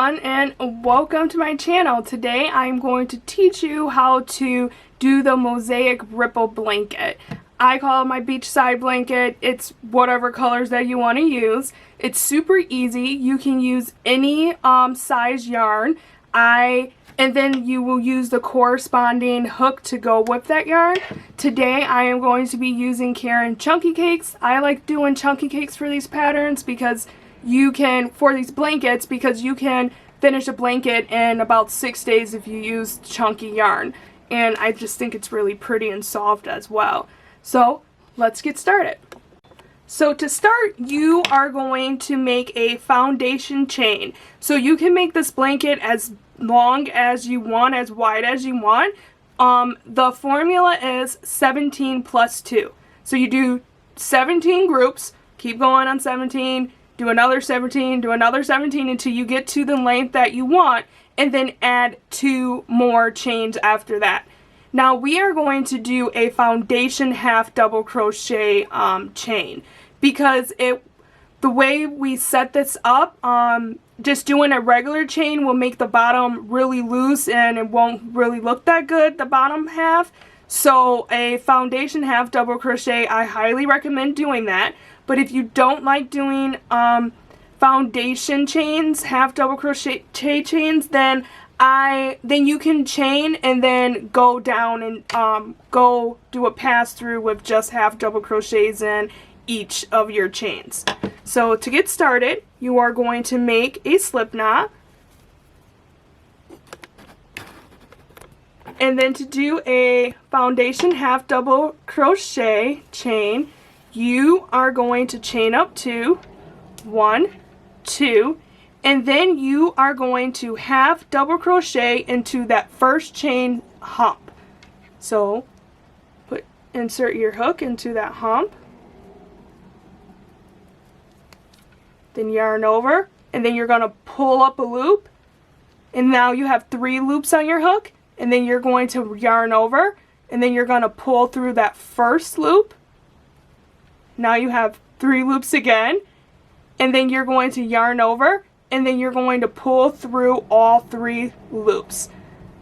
everyone, and welcome to my channel. Today I'm going to teach you how to do the mosaic ripple blanket. I call it my beachside blanket. It's whatever colors that you want to use. It's super easy. You can use any size yarn. And then you will use the corresponding hook to go with that yarn. Today I am going to be using Karen Chunky Cakes. I like doing chunky cakes for these patterns because you can, for these blankets, because you can finish a blanket in about 6 days if you use chunky yarn. And I just think it's really pretty and soft as well. So let's get started. So to start, you are going to make a foundation chain. So you can make this blanket as long as you want, as wide as you want. The formula is 17 plus 2. So you do 17 groups, keep going on 17, do another 17, do another 17 until you get to the length that you want, and then add 2 more chains after that. Now we are going to do a foundation half double crochet chain because the way we set this up, just doing a regular chain will make the bottom really loose and it won't really look that good, the bottom half. So a foundation half double crochet, I highly recommend doing that. But if you don't like doing foundation chains, half double crochet chains, then you can chain and then go down and go do a pass through with just half double crochets in each of your chains. So to get started, you are going to make a slip knot. And then to do a foundation half double crochet chain, you are going to chain up 2, 1, 2, and then you are going to half double crochet into that first chain hump. So insert your hook into that hump, then yarn over, and then you're going to pull up a loop, and now you have 3 loops on your hook, and then you're going to yarn over, and then you're going to pull through that first loop. Now you have 3 loops again, and then you're going to yarn over, and then you're going to pull through all 3 loops.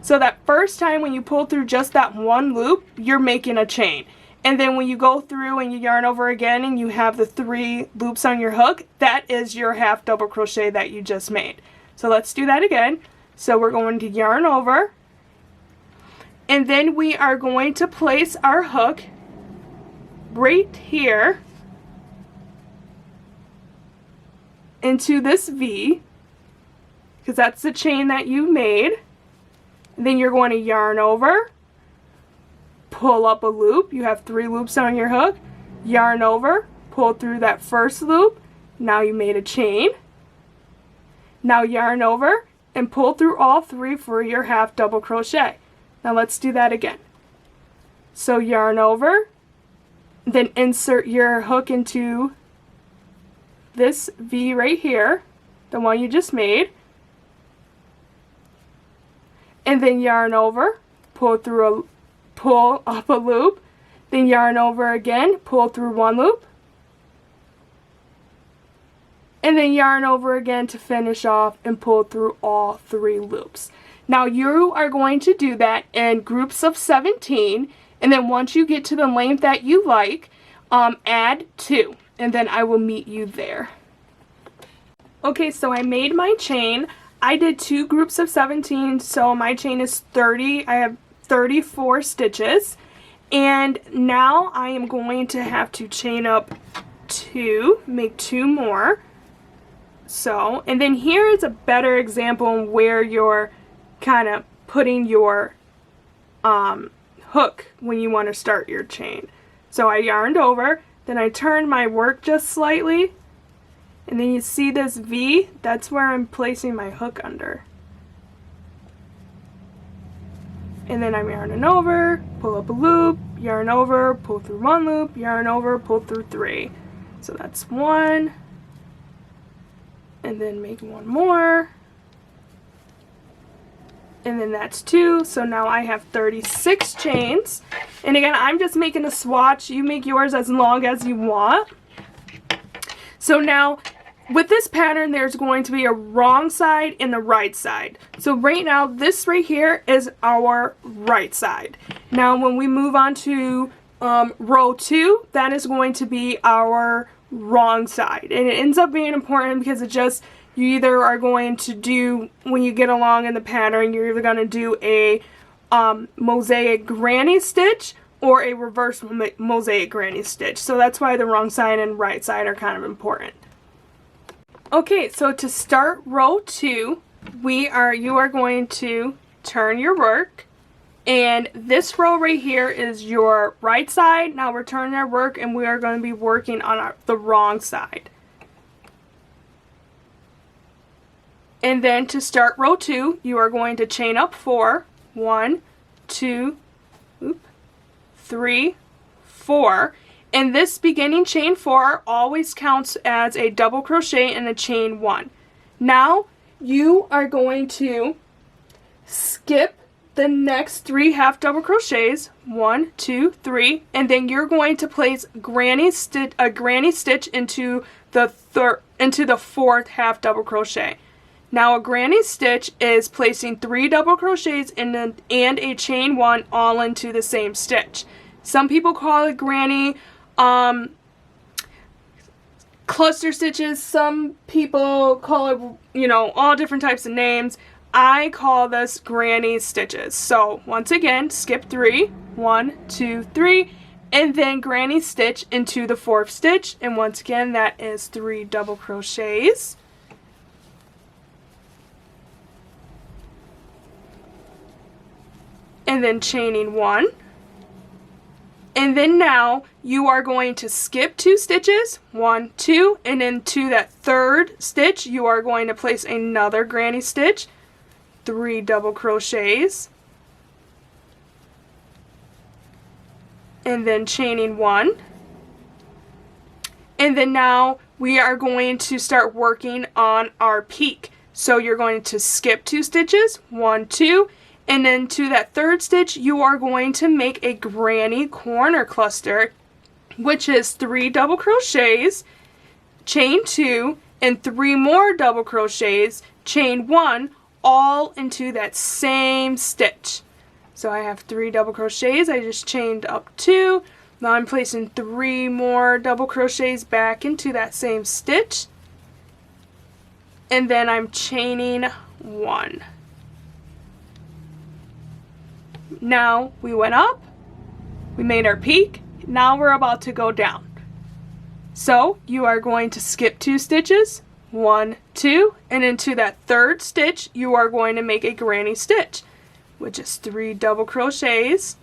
So that first time when you pull through just that one loop, you're making a chain. And then when you go through and you yarn over again and you have the 3 loops on your hook, that is your half double crochet that you just made. So let's do that again. So we're going to yarn over, and then we are going to place our hook right here into this V, because that's the chain that you made. And then you're going to yarn over, pull up a loop. You have 3 loops on your hook, yarn over, pull through that first loop. Now you made a chain. Now yarn over and pull through all 3 for your half double crochet. Now let's do that again. So yarn over, then insert your hook into this V right here, the one you just made, and then yarn over, pull up a loop, then yarn over again, pull through 1 loop, and then yarn over again to finish off and pull through all 3 loops. Now you are going to do that in groups of 17, and then once you get to the length that you like, add 2, and then I will meet you there. Okay, so I made my chain. I did 2 groups of 17, so my chain is 30. I have 34 stitches, and now I am going to have to chain up 2, make 2 more. So, and then here is a better example where you're kind of putting your hook when you want to start your chain. So I yarned over, then I turned my work just slightly, and then you see this V, that's where I'm placing my hook under. And then I'm yarning over, pull up a loop, yarn over, pull through 1 loop, yarn over, pull through 3. So that's 1, and then make 1 more, and then that's 2. So now I have 36 chains. And again, I'm just making a swatch. You make yours as long as you want. So now with this pattern, there's going to be a wrong side and the right side. So right now, this right here is our right side. Now, when we move on to row 2, that is going to be our wrong side. And it ends up being important because it just, you either are going to do, when you get along in the pattern, you're either going to do a mosaic granny stitch or a reverse mosaic granny stitch. So that's why the wrong side and right side are kind of important. Okay, so to start row 2, you are going to turn your work, and this row right here is your right side. Now we're turning our work and we are going to be working on the wrong side. And then to start row 2, you are going to chain up 4, 1, 2, 3, 4. And this beginning chain 4 always counts as a double crochet in a chain 1. Now you are going to skip the next 3 half double crochets, 1, 2, 3, and then you're going to place a granny stitch into the 4th half double crochet. Now a granny stitch is placing 3 double crochets and a chain 1 all into the same stitch. Some people call it granny cluster stitches. Some people call it, all different types of names. I call this granny stitches. So once again, skip 3, 1, 2, 3, and then granny stitch into the 4th stitch. And once again, that is 3 double crochets. And then chaining 1. And then now you are going to skip 2 stitches, 1, 2, and into that 3rd stitch you are going to place another granny stitch, 3 double crochets, and then chaining 1. And then now we are going to start working on our peak. So you're going to skip 2 stitches, 1, 2, and then to that 3rd stitch, you are going to make a granny corner cluster, which is 3 double crochets, chain 2, and 3 more double crochets, chain 1, all into that same stitch. So I have 3 double crochets, I just chained up 2. Now I'm placing 3 more double crochets back into that same stitch. And then I'm chaining 1. Now we went up, we made our peak, now we're about to go down. So you are going to skip 2 stitches, 1, 2, and into that 3rd stitch you are going to make a granny stitch, which is 3 double crochets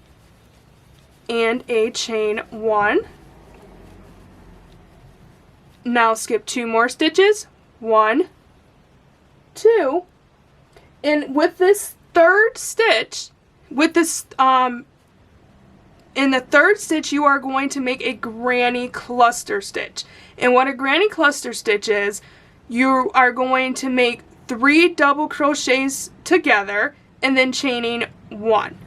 and a chain 1. Now skip 2 more stitches, 1, 2, and with this 3rd stitch, in the 3rd stitch you are going to make a granny cluster stitch. And what a granny cluster stitch is, you are going to make 3 double crochets together and then chaining 1.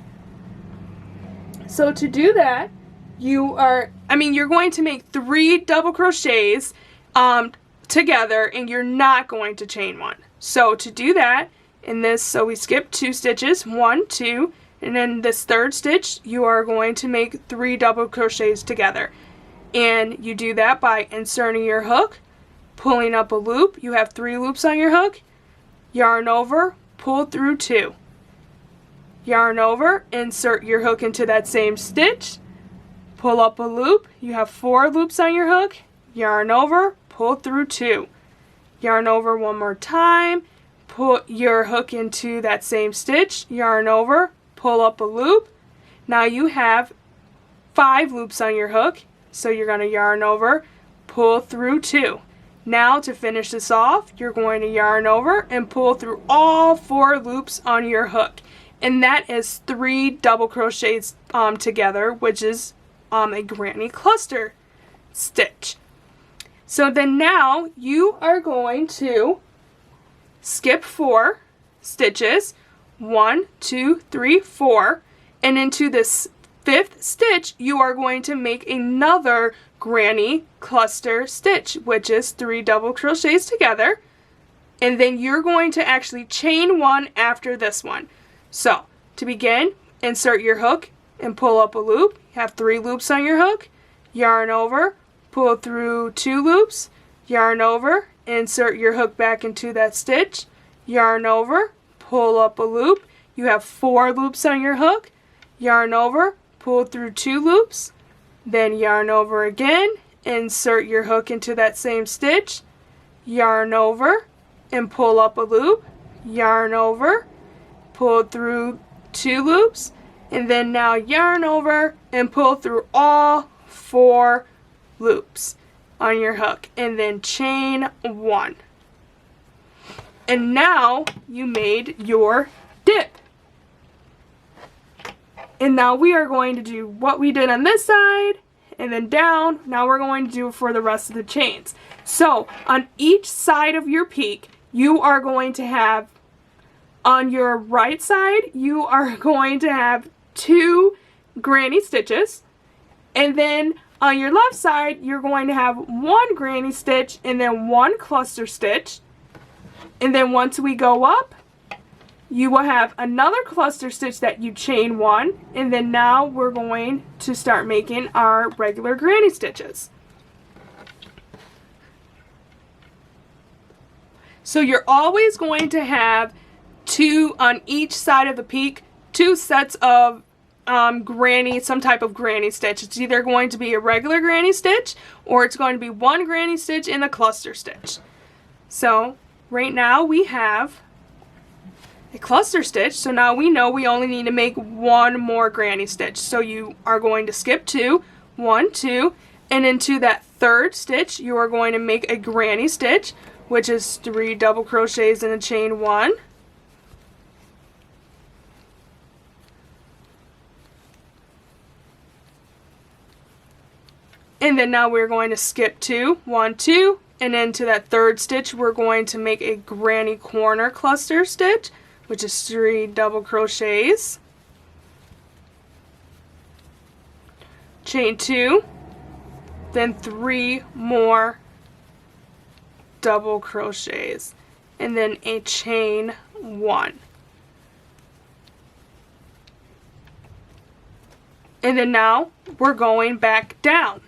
So to do that, you're going to make 3 double crochets together, and you're not going to chain 1. So to do that, so we skip 2 stitches, 1, 2, and in this 3rd stitch you are going to make 3 double crochets together. And you do that by inserting your hook, pulling up a loop. You have 3 loops on your hook, yarn over, pull through 2. Yarn over, insert your hook into that same stitch, pull up a loop. You have 4 loops on your hook, yarn over, pull through 2. Yarn over one more time, put your hook into that same stitch, yarn over, pull up a loop. Now you have 5 loops on your hook, so you're going to yarn over, pull through 2. Now to finish this off, you're going to yarn over and pull through all 4 loops on your hook. And that is 3 double crochets together, which is a granny cluster stitch. So then now you are going to skip 4 stitches, 1, 2, 3, 4, and into this fifth stitch, you are going to make another granny cluster stitch, which is 3 double crochets together. And then you're going to actually chain 1 after this one. So, to begin, insert your hook and pull up a loop. You have 3 loops on your hook. Yarn over, pull through 2 loops, yarn over, insert your hook back into that stitch, yarn over, pull up a loop. You have 4 loops on your hook. Yarn over, pull through 2 loops, then yarn over again, insert your hook into that same stitch, yarn over, and pull up a loop, yarn over, pull through 2 loops, and then now yarn over and pull through all 4 loops on your hook, and then chain 1. And now you made your dip. And now we are going to do what we did on this side and then down. Now we're going to do it for the rest of the chains. So on each side of your peak, you are going to have, on your right side, you are going to have 2 granny stitches. And then on your left side, you're going to have 1 granny stitch and then 1 cluster stitch. And then once we go up, you will have another cluster stitch that you chain 1, and then now we're going to start making our regular granny stitches. So you're always going to have 2 on each side of the peak, 2 sets of some type of granny stitch. It's either going to be a regular granny stitch or it's going to be 1 granny stitch and a cluster stitch. So right now we have a cluster stitch, so now we know we only need to make 1 more granny stitch. So you are going to skip 2, 1, 2, and into that 3rd stitch you are going to make a granny stitch, which is 3 double crochets and a chain 1. And then now we're going to skip 2, 1, 2, and into that 3rd stitch we're going to make a granny corner cluster stitch, which is 3 double crochets, chain 2, then 3 more double crochets, and then a chain 1. And then now we're going back down.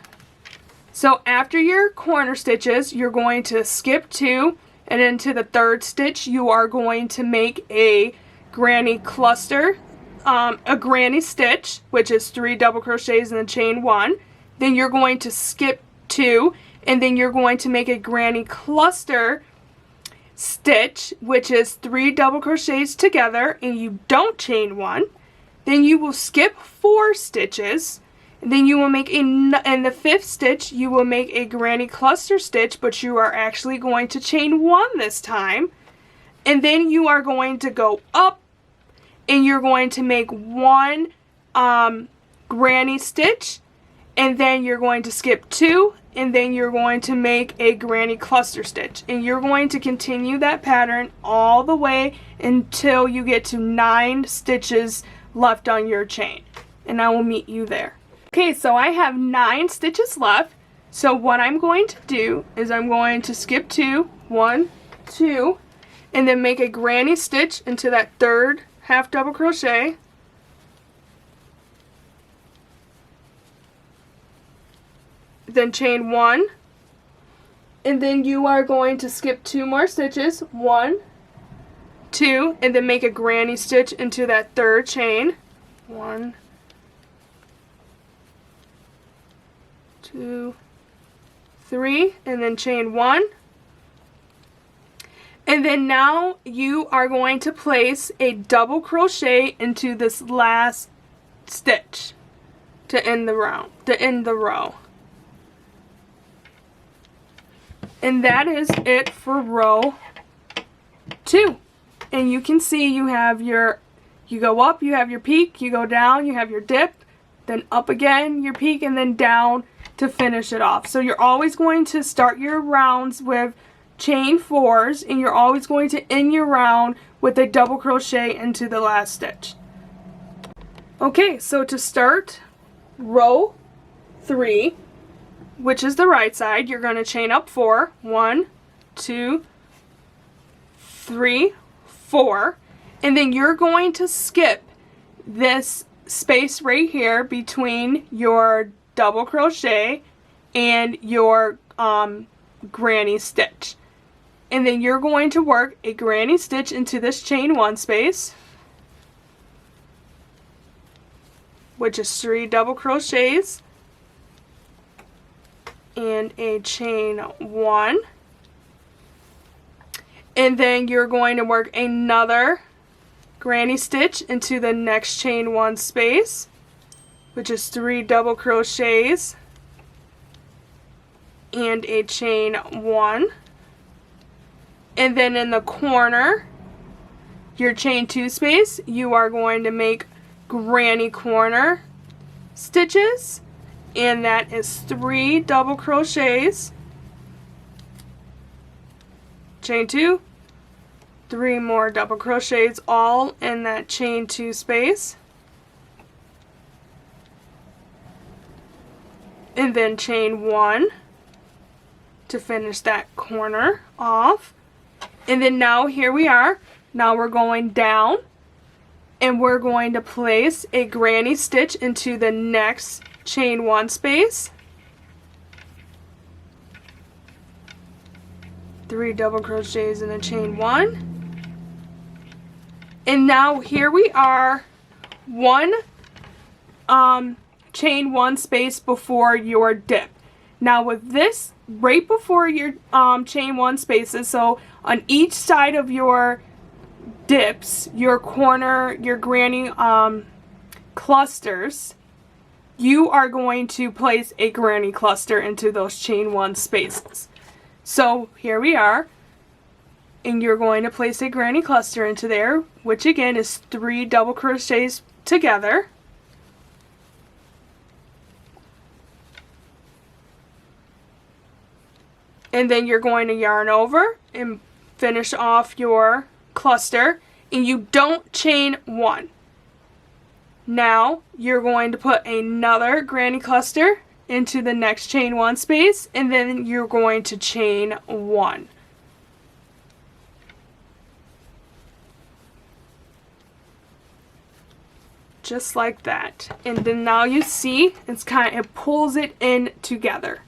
So after your corner stitches, you're going to skip 2, and into the 3rd stitch you are going to make a granny cluster, a granny stitch, which is 3 double crochets and a chain 1. Then you're going to skip 2, and then you're going to make a granny cluster stitch, which is 3 double crochets together, and you don't chain 1. Then you will skip 4 stitches, and then you will make in the 5th stitch you will make a granny cluster stitch, but you are actually going to chain 1 this time. And then you are going to go up and you're going to make 1 granny stitch, and then you're going to skip 2, and then you're going to make a granny cluster stitch, and you're going to continue that pattern all the way until you get to 9 stitches left on your chain, and I will meet you there. Okay, so I have 9 stitches left. So what I'm going to do is I'm going to skip 2, 1, 2, and then make a granny stitch into that 3rd half double crochet, then chain 1, and then you are going to skip 2 more stitches, 1, 2, and then make a granny stitch into that 3rd chain, 1, 2, 3, and then chain 1. And then now you are going to place a double crochet into this last stitch to end the row. And that is it for row 2. And you can see you have you go up, you have your peak, you go down, you have your dip, then up again, your peak, and then down to finish it off. So you're always going to start your rounds with chain 4s, and you're always going to end your round with a double crochet into the last stitch. Okay, so to start row 3, which is the right side, you're going to chain up 4. 1, 2, 3, 4. And then you're going to skip this space right here between your double crochet and your granny stitch. And then you're going to work a granny stitch into this chain 1 space, which is 3 double crochets and a chain 1. And then you're going to work another granny stitch into the next chain 1 space, which is 3 double crochets and a chain 1. And then in the corner, your chain 2 space, you are going to make granny corner stitches, and that is 3 double crochets, chain 2, 3 more double crochets, all in that chain 2 space, and then chain 1 to finish that corner off. And then now here we are. Now we're going down and we're going to place a granny stitch into the next chain 1 space, 3 double crochets and a chain 1. And now here we are, one chain 1 space before your dip. Now with this, right before your chain 1 spaces, so on each side of your dips, your corner, your granny clusters, you are going to place a granny cluster into those chain 1 spaces. So here we are, and you're going to place a granny cluster into there, which again is 3 double crochets together. And then you're going to yarn over and finish off your cluster, and you don't chain 1. Now you're going to put another granny cluster into the next chain 1 space, and then you're going to chain 1. Just like that. And then now you see it pulls it in together.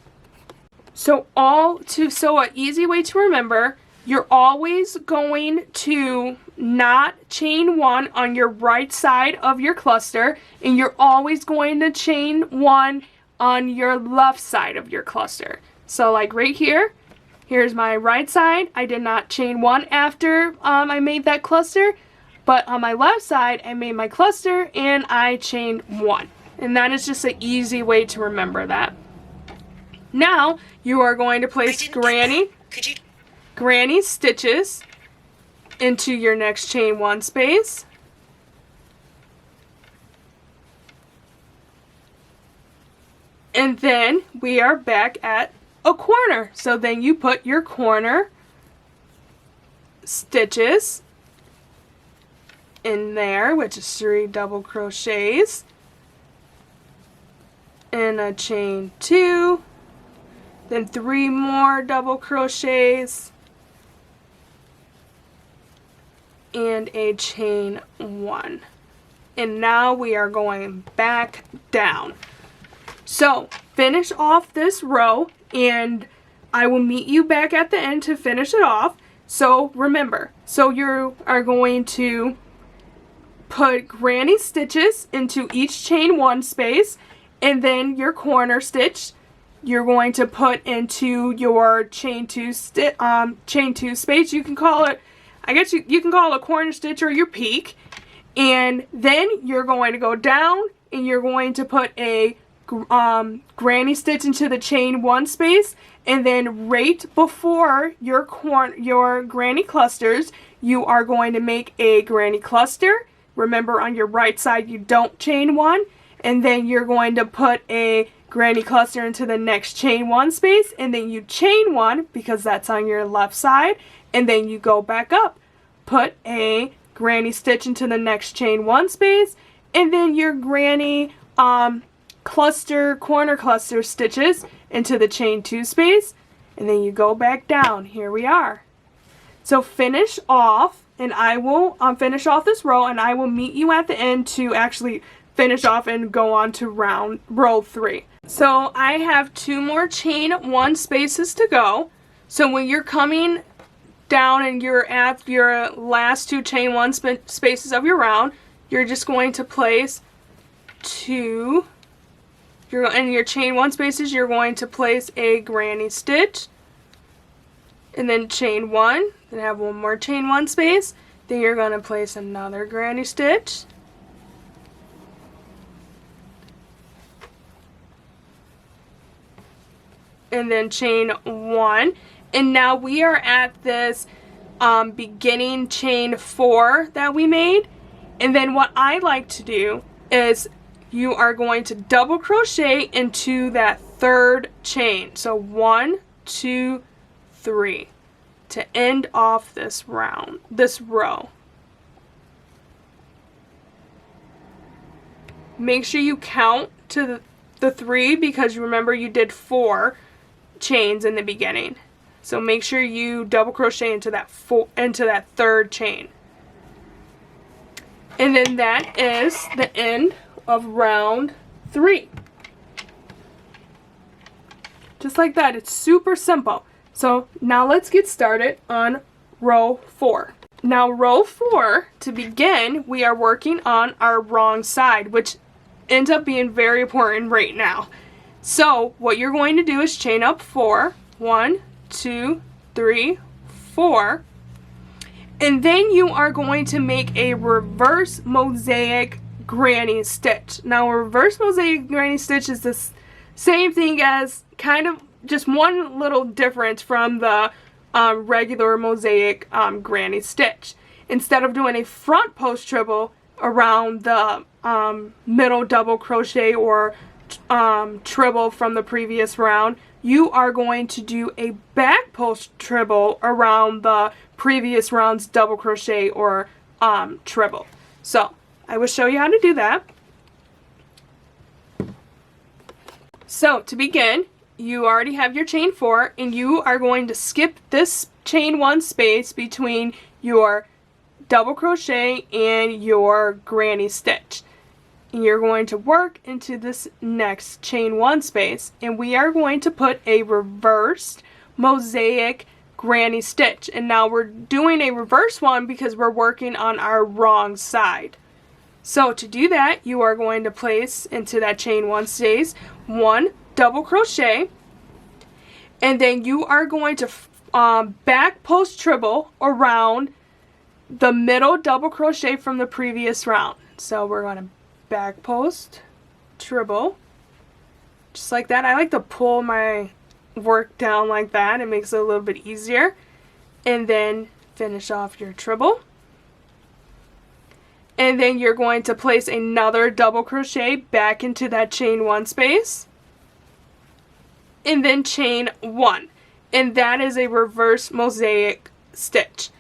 So an easy way to remember, you're always going to not chain 1 on your right side of your cluster, and you're always going to chain 1 on your left side of your cluster. So like right here, here's my right side. I did not chain 1 after I made that cluster, but on my left side I made my cluster and I chained 1. And that is just an easy way to remember that. Now you are going to place granny stitches into your next chain 1 space. And then we are back at a corner. So then you put your corner stitches in there, which is 3 double crochets and a chain 2. Then 3 more double crochets and a chain 1. And now we are going back down. So finish off this row and I will meet you back at the end to finish it off. So remember, so you are going to put granny stitches into each chain 1 space, and then your corner stitch you're going to put into your chain 2 space. You can call it, I guess you can call it a corner stitch or your peak. And then you're going to go down and you're going to put a granny stitch into the chain 1 space, and then right before your granny clusters, you are going to make a granny cluster. Remember, on your right side you don't chain 1, and then you're going to put a granny cluster into the next chain 1 space, and then you chain 1 because that's on your left side, and then you go back up, put a granny stitch into the next chain 1 space, and then your granny corner cluster stitches into the chain 2 space, and then you go back down. Here we are. So finish off, and I will finish off this row, and I will meet you at the end to actually finish off and go on to row 3. So I have 2 more chain 1 spaces to go. So when you're coming down and you're at your last 2 chain 1 spaces of your round, you're just going to place 2, in your chain 1 spaces, you're going to place a granny stitch, and then chain 1, then have 1 more chain 1 space, then you're going to place another granny stitch, and then chain 1. And now we are at this beginning chain 4 that we made. And then what I like to do is you are going to double crochet into that 3rd chain. So 1, 2, 3 to end off this row. Make sure you count to the 3 because you remember you did 4 chains in the beginning. So make sure you double crochet into that 3rd chain. And then that is the end of round 3. Just like that. It's super simple. So now let's get started on row 4. Now row 4, to begin, we are working on our wrong side, which ends up being very important right now. So what you're going to do is chain up 4. 1, 2, 3, 4. And then you are going to make a reverse mosaic granny stitch. Now a reverse mosaic granny stitch is the same thing as kind of just one little difference from the regular mosaic granny stitch. Instead of doing a front post treble around the middle double crochet or treble from the previous round, you are going to do a back post treble around the previous round's double crochet or treble. So I will show you how to do that. So to begin, you already have your chain 4, and you are going to skip this chain 1 space between your double crochet and your granny stitch. And you're going to work into this next chain 1 space, and we are going to put a reversed mosaic granny stitch. And now we're doing a reverse one because we're working on our wrong side. So to do that, you are going to place into that chain 1 space 1 double crochet, and then you are going to back post treble around the middle double crochet from the previous round. So we're going to back post treble just like that. I like to pull my work down like that. It makes it a little bit easier. And then finish off your treble. And then you're going to place another double crochet back into that chain 1 space. And then chain 1. And that is a reverse mosaic stitch.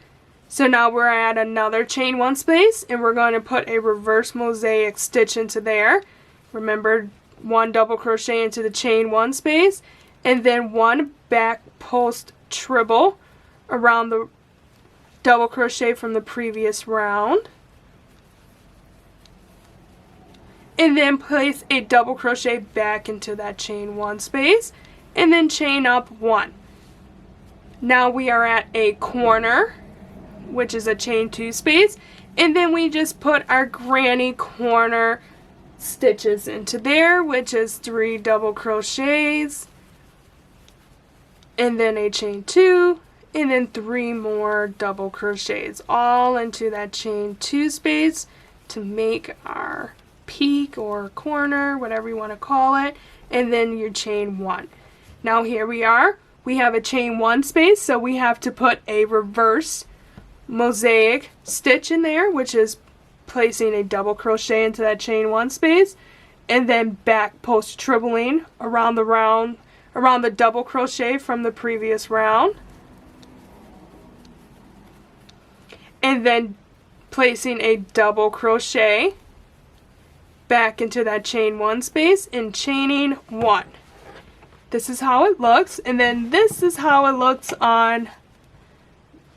So now we're at another chain 1 space, and we're going to put a reverse mosaic stitch into there. Remember, 1 double crochet into the chain 1 space, and then 1 back post treble around the double crochet from the previous round. And then place a double crochet back into that chain 1 space, and then chain up 1. Now we are at a corner, which is a chain 2 space, and then we just put our granny corner stitches into there, which is 3 double crochets, and then a chain 2, and then 3 more double crochets, all into that chain 2 space to make our peak or corner, whatever you want to call it, and then your chain 1. Now here we are. We have a chain 1 space, so we have to put a reverse mosaic stitch in there, which is placing a double crochet into that chain 1 space, and then back post tripling around the double crochet from the previous round, and then placing a double crochet back into that chain 1 space and chaining 1. This is how it looks, and then this is how it looks on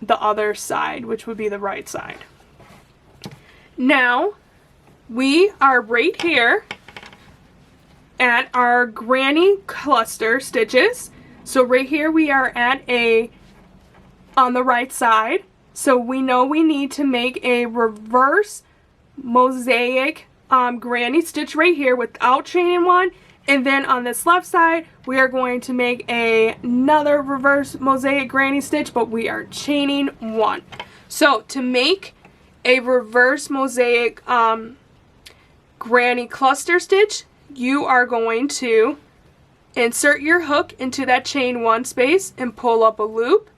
the other side, which would be the right side. Now we are right here at our granny cluster stitches. So right here we are at on the right side. So we know we need to make a reverse mosaic granny stitch right here without chaining 1. And then on this left side, we are going to make another reverse mosaic granny stitch, but we are chaining 1. So to make a reverse mosaic granny cluster stitch, you are going to insert your hook into that chain 1 space and pull up a loop,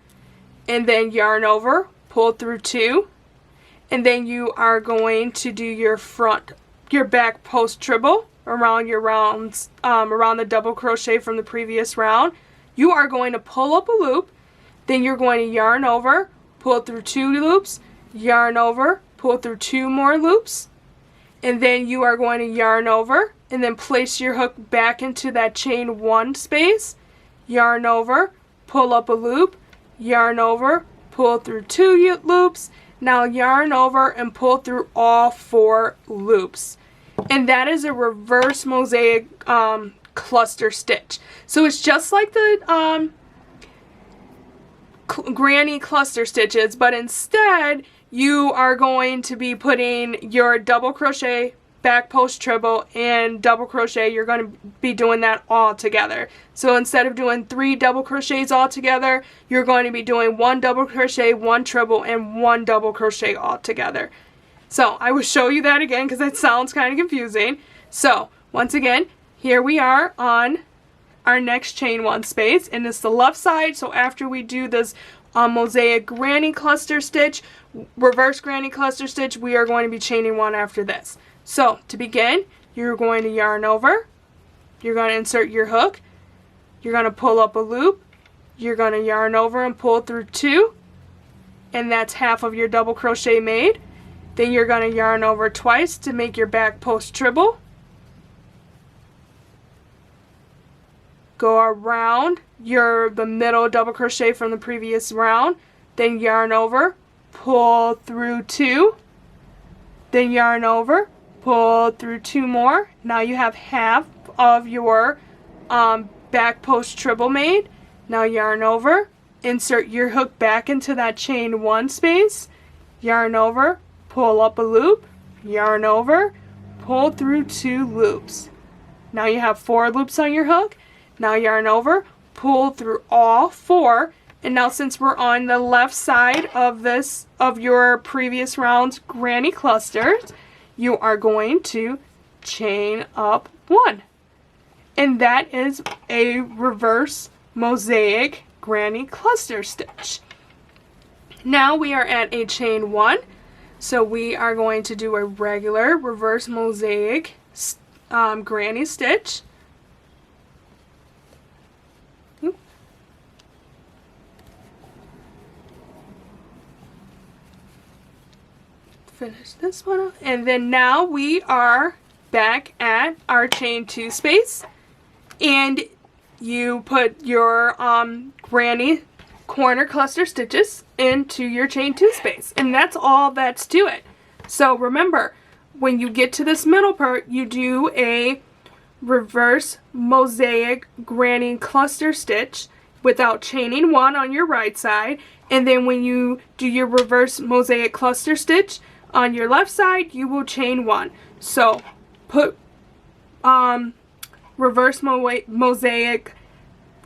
and then yarn over, pull through 2, and then you are going to do your back post treble around your rounds, around the double crochet from the previous round. You are going to pull up a loop, then you're going to yarn over, pull through 2 loops, yarn over, pull through 2 more loops, and then you are going to yarn over and then place your hook back into that chain 1 space, yarn over, pull up a loop, yarn over, pull through 2 loops, now yarn over and pull through all 4 loops. And that is a reverse mosaic cluster stitch. So it's just like the granny cluster stitches, but instead you are going to be putting your double crochet, back post treble, and double crochet. You're going to be doing that all together. So instead of doing 3 double crochets all together, you're going to be doing 1 double crochet, 1 treble, and 1 double crochet all together. So I will show you that again because that sounds kind of confusing. So once again, here we are on our next chain 1 space, and it's the left side. So after we do this mosaic granny cluster stitch, reverse granny cluster stitch, we are going to be chaining 1 after this. So to begin, you're going to yarn over, you're going to insert your hook, you're going to pull up a loop, you're going to yarn over and pull through 2, and that's half of your double crochet made. Then you're going to yarn over twice to make your back post treble. Go around the middle double crochet from the previous round. Then yarn over, pull through 2. Then yarn over, pull through 2 more. Now you have half of your back post treble made. Now yarn over, insert your hook back into that chain 1 space, yarn over, pull up a loop, yarn over, pull through 2 loops. Now you have 4 loops on your hook. Now yarn over, pull through all 4, and now since we're on the left side of your previous round's granny clusters, you are going to chain up 1. And that is a reverse mosaic granny cluster stitch. Now we are at a chain 1. So we are going to do a regular reverse mosaic granny stitch. Finish this one up. And then now we are back at our chain 2 space. And you put your granny corner cluster stitches into your chain 2 space, and that's all that's to it. So remember, when you get to this middle part, you do a reverse mosaic granny cluster stitch without chaining 1 on your right side, and then when you do your reverse mosaic cluster stitch on your left side, you will chain 1. So put reverse mosaic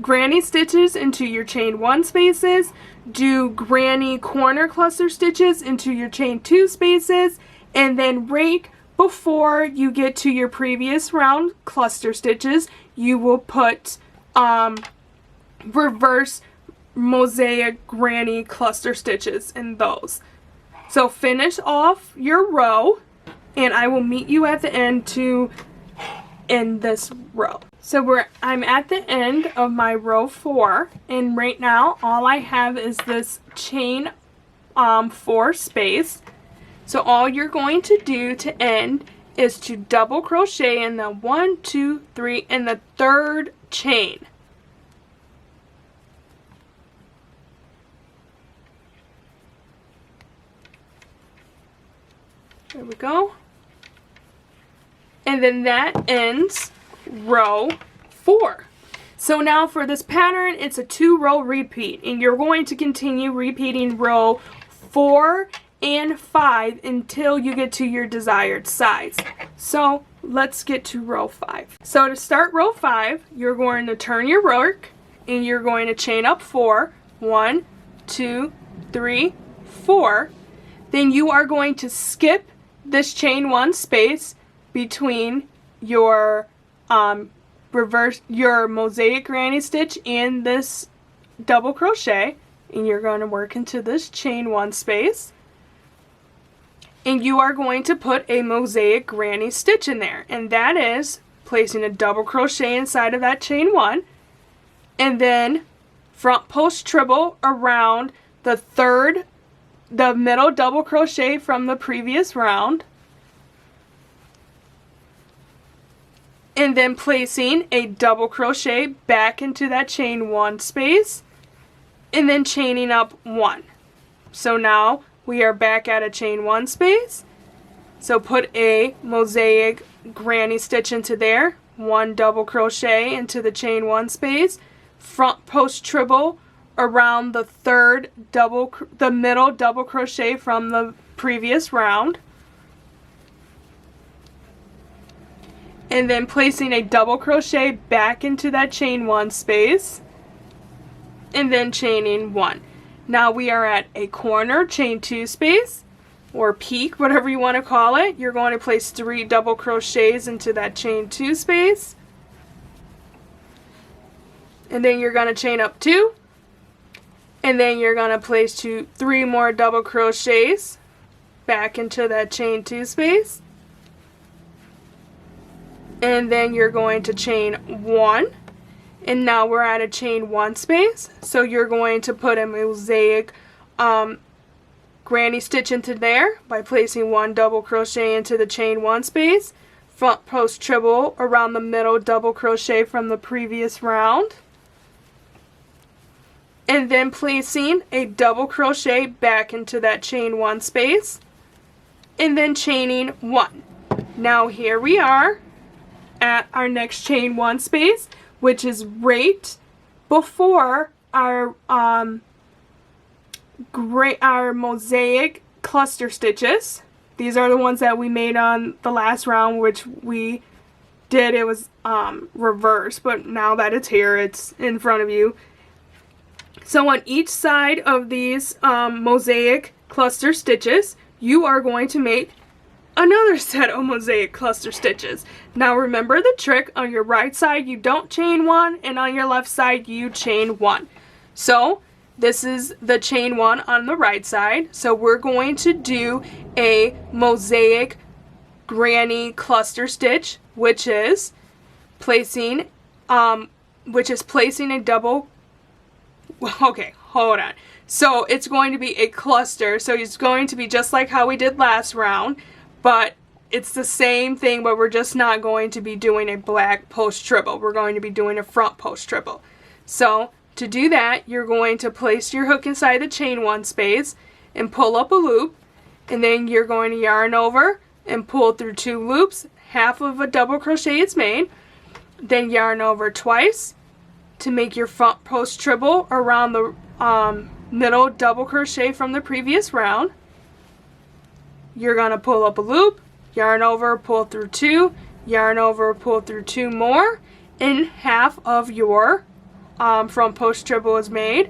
granny stitches into your chain 1 spaces, do granny corner cluster stitches into your chain 2 spaces, and then right before you get to your previous round cluster stitches, you will put reverse mosaic granny cluster stitches in those. So finish off your row, and I will meet you at the end to end this row. So I'm at the end of my row 4, and right now all I have is this chain 4 space. So all you're going to do to end is to double crochet in the 1, 2, 3 in the third chain. There we go. And then that ends row 4. So now for this pattern, it's a 2-row repeat, and you're going to continue repeating row 4 and 5 until you get to your desired size. So let's get to row 5. So to start row 5, you're going to turn your work and you're going to chain up 4. 1, 2, 3, 4. Then you are going to skip this chain 1 space between your your mosaic granny stitch and this double crochet, and you're going to work into this chain 1 space, and you are going to put a mosaic granny stitch in there, and that is placing a double crochet inside of that chain 1, and then front post treble around the middle double crochet from the previous round, and then placing a double crochet back into that chain 1 space, and then chaining up 1. So now we are back at a chain 1 space. So put a mosaic granny stitch into there, 1 double crochet into the chain 1 space, front post treble around the middle double crochet from the previous round, and then placing a double crochet back into that chain 1 space, and then chaining 1. Now we are at a corner chain 2 space, or peak, whatever you want to call it. You're going to place 3 double crochets into that chain 2 space, and then you're going to chain up 2, and then you're going to place 3 more double crochets back into that chain 2 space, and then you're going to chain 1, and now we're at a chain 1 space. So you're going to put a mosaic granny stitch into there by placing 1 double crochet into the chain 1 space, front post treble around the middle double crochet from the previous round, and then placing a double crochet back into that chain 1 space, and then chaining 1. Now here we are at our next chain 1 space, which is right before our mosaic cluster stitches. These are the ones that we made on the last round, which we did, it was reversed, but now that it's here, it's in front of you. So on each side of these mosaic cluster stitches, you are going to make another set of mosaic cluster stitches. Now remember the trick: on your right side you don't chain 1, and on your left side you chain 1. So this is the chain 1 on the right side. So we're going to do a mosaic granny cluster stitch, which is placing a double. Okay, hold on. So it's going to be a cluster. So it's going to be just like how we did last round, but it's the same thing, but we're just not going to be doing a black post treble. We're going to be doing a front post treble. So to do that, you're going to place your hook inside the chain 1 space and pull up a loop, and then you're going to yarn over and pull through 2 loops. Half of a double crochet is made. Then yarn over twice to make your front post treble around the middle double crochet from the previous round. You're going to pull up a loop, yarn over, pull through 2, yarn over, pull through 2 more, and half of your front post treble is made.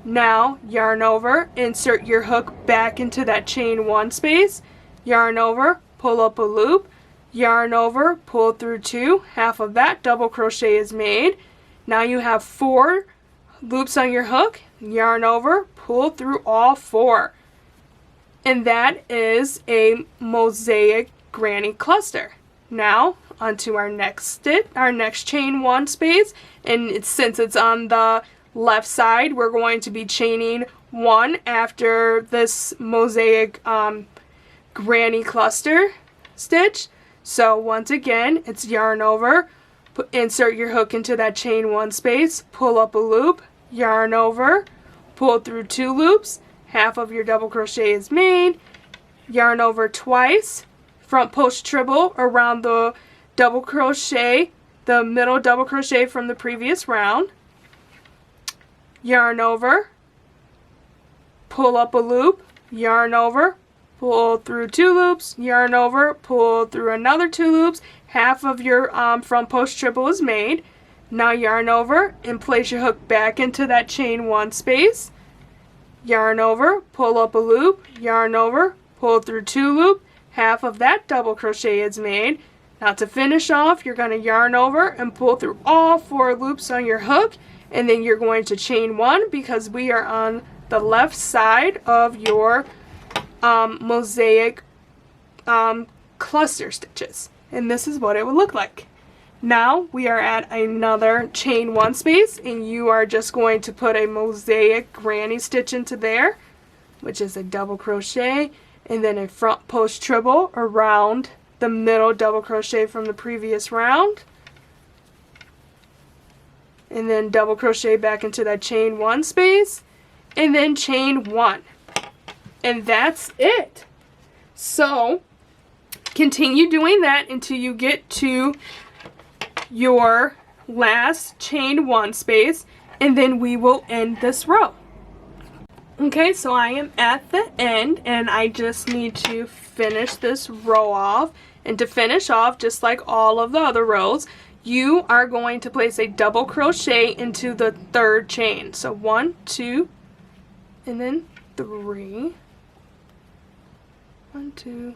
Now yarn over, insert your hook back into that chain 1 space, yarn over, pull up a loop, yarn over, pull through 2, half of that double crochet is made. Now you have 4 loops on your hook, yarn over, pull through all 4. And that is a mosaic granny cluster. Now onto our next stitch, our next chain 1 space, and since it's on the left side, we're going to be chaining 1 after this mosaic granny cluster stitch. So once again, it's yarn over, insert your hook into that chain 1 space, pull up a loop, yarn over, pull through 2 loops, half of your double crochet is made, yarn over twice, front post treble around the double crochet, the middle double crochet from the previous round, yarn over, pull up a loop, yarn over, pull through 2 loops, yarn over, pull through another 2 loops, half of your front post treble is made. Now yarn over and place your hook back into that chain 1 space, yarn over, pull up a loop, yarn over, pull through 2 loop, half of that double crochet is made. Now to finish off, you're going to yarn over and pull through all 4 loops on your hook, and then you're going to chain 1 because we are on the left side of your mosaic cluster stitches, and this is what it would look like. Now we are at another chain 1 space, and you are just going to put a mosaic granny stitch into there, which is a double crochet, and then a front post treble around the middle double crochet from the previous round, and then double crochet back into that chain 1 space, and then chain 1. And that's it. So continue doing that until you get to your last chain 1 space, and then we will end this row. Okay, so I am at the end, and I just need to finish this row off. And to finish off, just like all of the other rows, you are going to place a double crochet into the 3rd chain. So 1, 2, and then 3. 1, 2,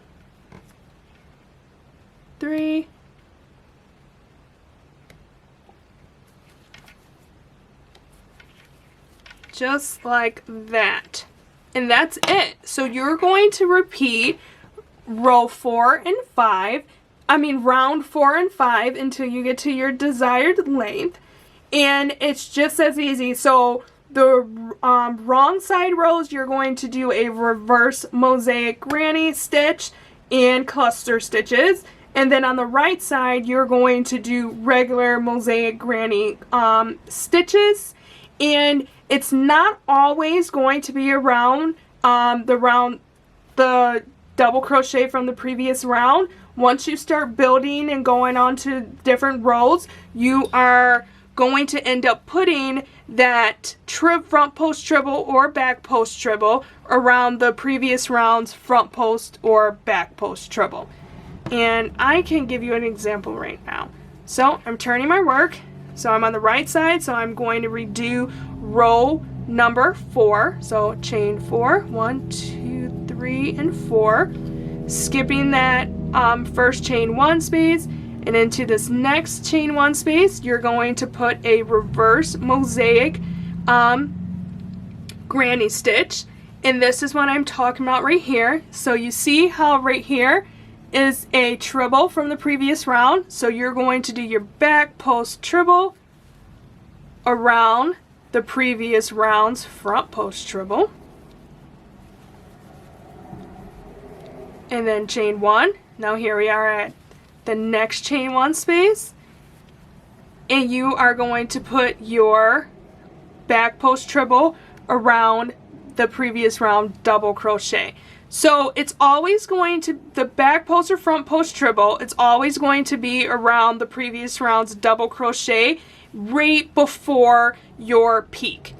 3. Just like that. And that's it. So you're going to repeat round 4 and 5 until you get to your desired length. And it's just as easy. So the wrong side rows, you're going to do a reverse mosaic granny stitch and cluster stitches. And then on the right side, you're going to do regular mosaic granny stitches. And it's not always going to be around the double crochet from the previous round. Once you start building and going on to different rows, you are going to end up putting that front post treble or back post treble around the previous round's front post or back post treble. And I can give you an example right now. So I'm turning my work. So I'm on the right side, so I'm going to redo row number 4. So chain 4, 1, 2, 3, and 4. Skipping that first chain 1 space, and into this next chain 1 space, you're going to put a reverse mosaic granny stitch. And this is what I'm talking about right here. So you see how right here is a treble from the previous round. So you're going to do your back post treble around the previous round's front post treble. And then chain 1. Now here we are at the next chain 1 space. And you are going to put your back post treble around the previous round double crochet. So it's always going to, the back post or front post treble, it's always going to be around the previous round's double crochet right before your peak.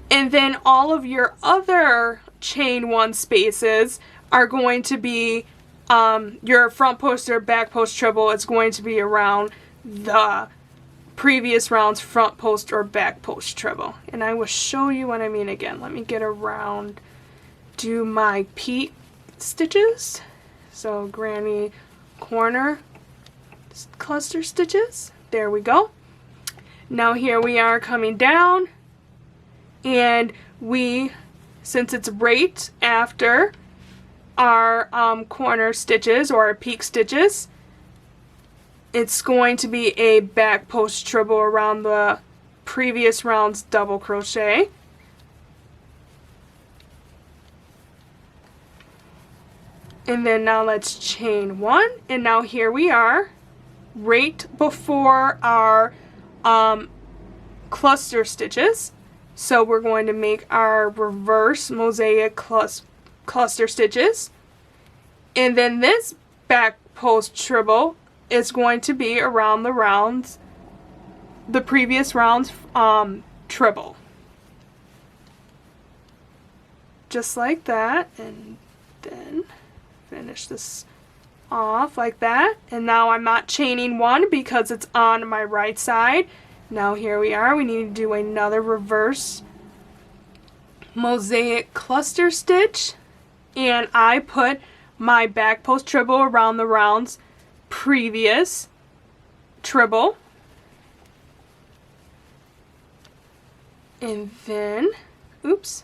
And then all of your other chain 1 spaces are going to be your front post or back post treble. It's going to be around the previous round's front post or back post treble. And I will show you what I mean again. Let me get around, do my peak stitches. So granny corner cluster stitches. There we go. Now here we are coming down, and we, since it's right after our corner stitches or our peak stitches, it's going to be a back post treble around the previous round's double crochet. And then now let's chain 1, and now here we are right before our cluster stitches. So we're going to make our reverse mosaic cluster stitches, and then this back post treble is going to be around the previous round's treble, just like that. And then finish this off like that, and now I'm not chaining 1 because it's on my right side. Now here we are, we need to do another reverse mosaic cluster stitch, and I put my back post treble around the round's previous treble, and then oops.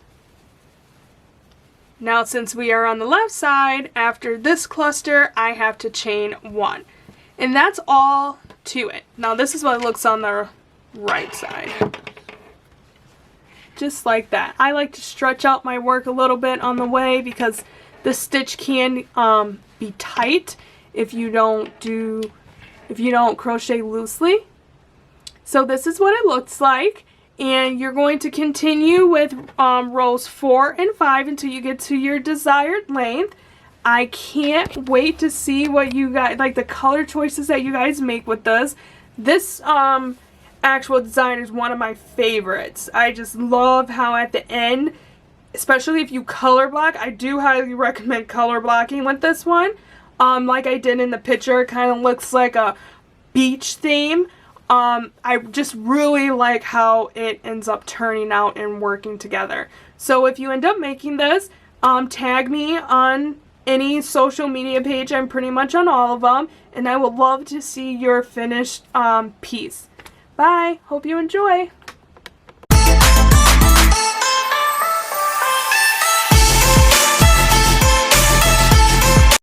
Now since we are on the left side, after this cluster, I have to chain 1. And that's all to it. Now this is what it looks on the right side. Just like that. I like to stretch out my work a little bit on the way because the stitch can be tight if you don't crochet loosely. So this is what it looks like. And you're going to continue with rows 4 and 5 until you get to your desired length. I can't wait to see what you guys, like the color choices that you guys make with this. This actual design is one of my favorites. I just love how at the end, especially if you color block, I do highly recommend color blocking with this one. Like I did in the picture, it kind of looks like a beach theme. I just really like how it ends up turning out and working together. So if you end up making this, tag me on any social media page. I'm pretty much on all of them, and I would love to see your finished piece. Bye! Hope you enjoy!